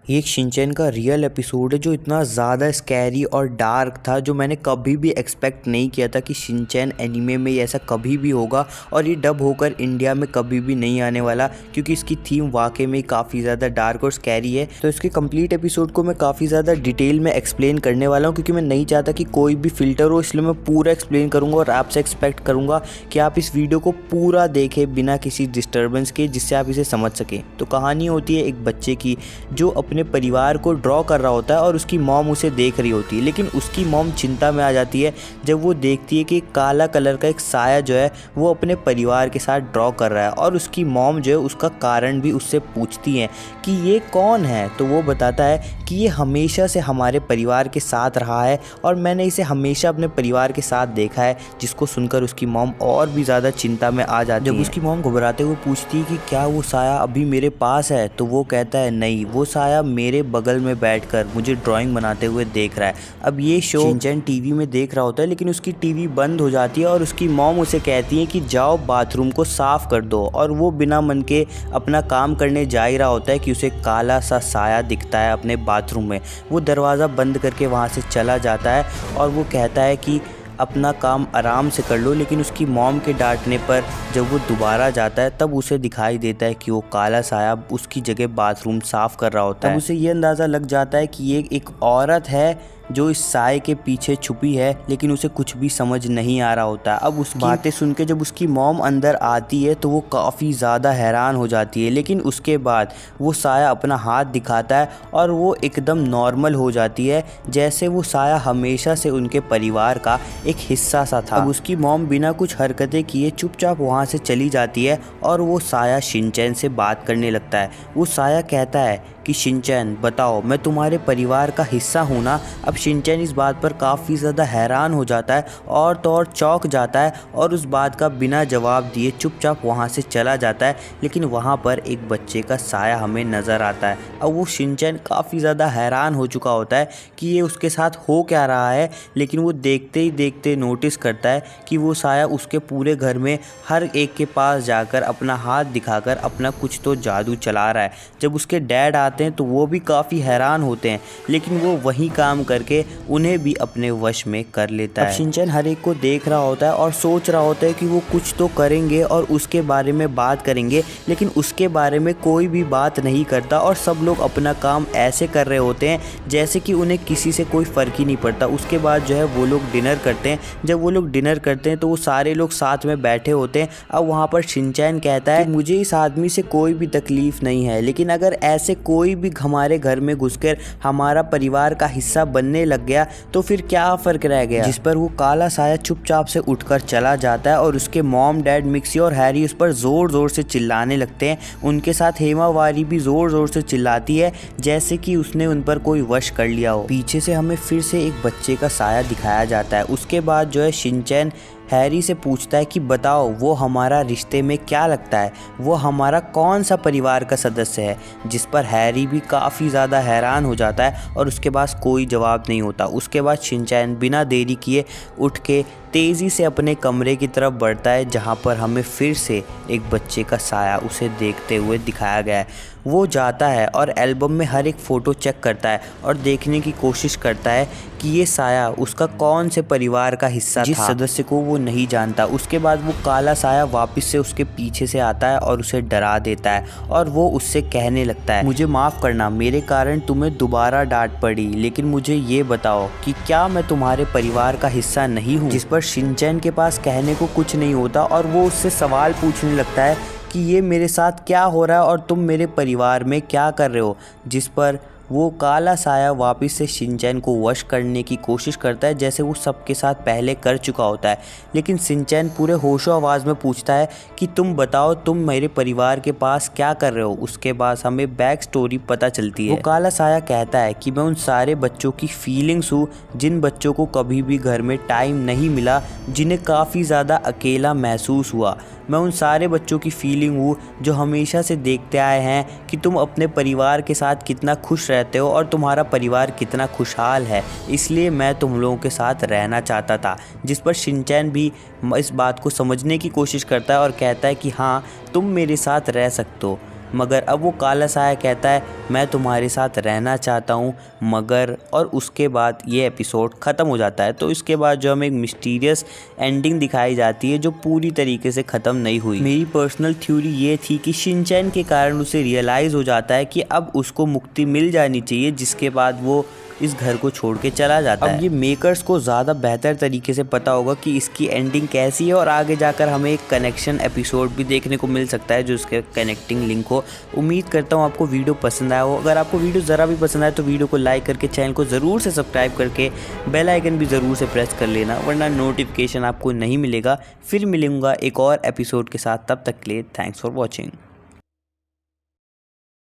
एक शिनचैन का real episode है जो इतना ज़्यादा स्कैरी और डार्क था, जो मैंने कभी भी एक्सपेक्ट नहीं किया था कि शिनचैन एनीमे में ऐसा कभी भी होगा और ये डब होकर इंडिया में कभी भी नहीं आने वाला, क्योंकि इसकी थीम वाकई में काफ़ी ज़्यादा डार्क और स्कैरी है। तो इसके कंप्लीट एपिसोड को मैं काफ़ी ज़्यादा डिटेल में एक्सप्लेन करने वाला हूँ, क्योंकि मैं नहीं चाहता कि कोई भी फिल्टर हो, इसलिए मैं पूरा एक्सप्लेन करूँगा और आपसे एक्सपेक्ट करूँगा कि आप इस वीडियो को पूरा देखें बिना किसी डिस्टर्बेंस के, जिससे आप इसे समझ सकें। तो कहानी होती है एक बच्चे की जो अपने परिवार को ड्रॉ कर रहा होता है और उसकी मॉम उसे देख रही होती है, लेकिन उसकी मॉम चिंता में आ जाती है जब वो देखती है कि काला कलर का एक साया जो है वो अपने परिवार के साथ ड्रॉ कर रहा है। और उसकी मॉम जो है उसका कारण भी उससे पूछती है कि ये कौन है, तो वो बताता है कि ये हमेशा से हमारे परिवार के साथ रहा है और मैंने इसे हमेशा अपने परिवार के साथ देखा है। जिसको सुनकर उसकी मॉम और भी ज़्यादा चिंता में आ जाती है। जब उसकी मॉम घबराते हुए पूछती है कि क्या वो साया अभी मेरे पास है, तो वो कहता है नहीं, वो साया मेरे बगल में बैठकर मुझे ड्राइंग बनाते हुए देख रहा है। अब ये शो शिनचैन टीवी में देख रहा होता है, लेकिन उसकी टीवी बंद हो जाती है और उसकी मॉम उसे कहती है कि जाओ बाथरूम को साफ कर दो। और वो बिना मन के अपना काम करने जा ही रहा होता है कि उसे काला सा साया दिखता है अपने बाथरूम में। वो दरवाज़ा बंद करके वहाँ से चला जाता है और वो कहता है कि अपना काम आराम से कर लो, लेकिन उसकी मॉम के डांटने पर जब वो दोबारा जाता है तब उसे दिखाई देता है कि वो काला साया उसकी जगह बाथरूम साफ़ कर रहा होता है। तब उसे ये अंदाज़ा लग जाता है कि ये एक औरत है जो इस साए के पीछे छुपी है, लेकिन उसे कुछ भी समझ नहीं आ रहा होता। अब उसकी बातें सुन के जब उसकी मॉम अंदर आती है तो वो काफ़ी ज़्यादा हैरान हो जाती है, लेकिन उसके बाद वो साया अपना हाथ दिखाता है और वो एकदम नॉर्मल हो जाती है, जैसे वो साया हमेशा से उनके परिवार का एक हिस्सा सा था। अब उसकी मॉम बिना कुछ हरकतें किए चुपचाप वहाँ से चली जाती है और वो साया शिनचैन से बात करने लगता है। वो साया कहता है कि शिनचैन बताओ, मैं तुम्हारे परिवार का हिस्सा हूँ ना। अब शिनचैन इस बात पर काफ़ी ज़्यादा हैरान हो जाता है और तो और चौंक जाता है और उस बात का बिना जवाब दिए चुपचाप वहाँ से चला जाता है। लेकिन वहाँ पर एक बच्चे का साया हमें नज़र आता है। अब वो शिनचैन काफ़ी ज़्यादा हैरान हो चुका होता है कि ये उसके साथ हो क्या रहा है, लेकिन वो देखते ही देखते नोटिस करता है कि वो साया उसके पूरे घर में हर एक के पास जाकर अपना हाथ दिखाकर अपना कुछ तो जादू चला रहा है। जब उसके डैड आते हैं तो वो भी काफ़ी हैरान होते हैं, लेकिन वो वही काम करके उन्हें भी अपने वश में कर लेता है। अब शिनचैन हर एक को देख रहा होता है और सोच रहा होता है कि वो कुछ तो करेंगे और उसके बारे में बात करेंगे, लेकिन उसके बारे में कोई भी बात नहीं करता और सब लोग अपना काम ऐसे कर रहे होते हैं जैसे कि उन्हें किसी से कोई फ़र्क ही नहीं पड़ता। उसके बाद जो है वो लोग डिनर करते हैं। जब वो लोग डिनर करते हैं तो वो सारे लोग साथ में बैठे होते हैं। अब वहाँ पर शिनचैन कहता है मुझे इस आदमी से कोई भी तकलीफ़ नहीं है, लेकिन अगर ऐसे कोई भी हमारे घर में घुसकर हमारा परिवार का हिस्सा बनने लग गया तो फिर क्या फ़र्क रह गया। जिस पर वो काला साया चुपचाप से उठकर चला जाता है और उसके मॉम, डैड, मिक्सी और हैरी उस पर ज़ोर ज़ोर से चिल्लाने लगते हैं। उनके साथ हेमावारी भी ज़ोर ज़ोर से चिल्लाती है जैसे कि उसने उन पर कोई वश कर लिया हो। पीछे से हमें फिर से एक बच्चे का साया दिखाया जाता है। उसके बाद जो है शिनचैन हैरी से पूछता है कि बताओ वो हमारा रिश्ते में क्या लगता है, वो हमारा कौन सा परिवार का सदस्य है। जिस पर हैरी भी काफ़ी ज़्यादा हैरान हो जाता है और उसके पास कोई जवाब नहीं होता। उसके बाद शिनचैन बिना देरी किए उठ के तेज़ी से अपने कमरे की तरफ बढ़ता है, जहाँ पर हमें फिर से एक बच्चे का साया उसे देखते हुए दिखाया गया है। वो जाता है और एल्बम में हर एक फ़ोटो चेक करता है और देखने की कोशिश करता है कि ये साया उसका कौन से परिवार का हिस्सा था, जिस सदस्य को वो नहीं जानता। उसके बाद वो काला साया वापस से उसके पीछे से आता है और उसे डरा देता है और वो उससे कहने लगता है मुझे माफ़ करना, मेरे कारण तुम्हें दोबारा डांट पड़ी, लेकिन मुझे ये बताओ कि क्या मैं तुम्हारे परिवार का हिस्सा नहीं हूँ। जिस पर शिनचैन के पास कहने को कुछ नहीं होता और वो उससे सवाल पूछने लगता है कि ये मेरे साथ क्या हो रहा है और तुम मेरे परिवार में क्या कर रहे हो। जिस पर वो काला साया वापस से शिनचैन को वश करने की कोशिश करता है, जैसे वो सबके साथ पहले कर चुका होता है। लेकिन शिनचैन पूरे होशो आवाज़ में पूछता है कि तुम बताओ तुम मेरे परिवार के पास क्या कर रहे हो। उसके बाद हमें बैक स्टोरी पता चलती है। वो काला साया कहता है कि मैं उन सारे बच्चों की फीलिंग्स हूँ जिन बच्चों को कभी भी घर में टाइम नहीं मिला, जिन्हें काफ़ी ज़्यादा अकेला महसूस हुआ। मैं उन सारे बच्चों की फीलिंग हूँ जो हमेशा से देखते आए हैं कि तुम अपने परिवार के साथ कितना खुश रहते हो और तुम्हारा परिवार कितना खुशहाल है, इसलिए मैं तुम लोगों के साथ रहना चाहता था। जिस पर शिनचैन भी इस बात को समझने की कोशिश करता है और कहता है कि हाँ तुम मेरे साथ रह सकते हो। मगर अब वो काला साया कहता है मैं तुम्हारे साथ रहना चाहता हूँ मगर, और उसके बाद ये एपिसोड ख़त्म हो जाता है। तो इसके बाद जो हमें एक मिस्टीरियस एंडिंग दिखाई जाती है जो पूरी तरीके से ख़त्म नहीं हुई। मेरी पर्सनल थ्योरी ये थी कि शिनचैन के कारण उसे रियलाइज़ हो जाता है कि अब उसको मुक्ति मिल जानी चाहिए, जिसके बाद वो इस घर को छोड़ के चला जाता है। अब ये मेकर्स को ज़्यादा बेहतर तरीके से पता होगा कि इसकी एंडिंग कैसी है और आगे जाकर हमें एक कनेक्शन एपिसोड भी देखने को मिल सकता है जो इसके कनेक्टिंग लिंक हो। उम्मीद करता हूँ आपको वीडियो पसंद आया हो। अगर आपको वीडियो ज़रा भी पसंद आए तो वीडियो को लाइक करके चैनल को ज़रूर से सब्सक्राइब करके बेल आइकन भी ज़रूर से प्रेस कर लेना, वरना नोटिफिकेशन आपको नहीं मिलेगा। फिर मिलूँगा एक और एपिसोड के साथ, तब तक के लिए थैंक्स फॉर वॉचिंग।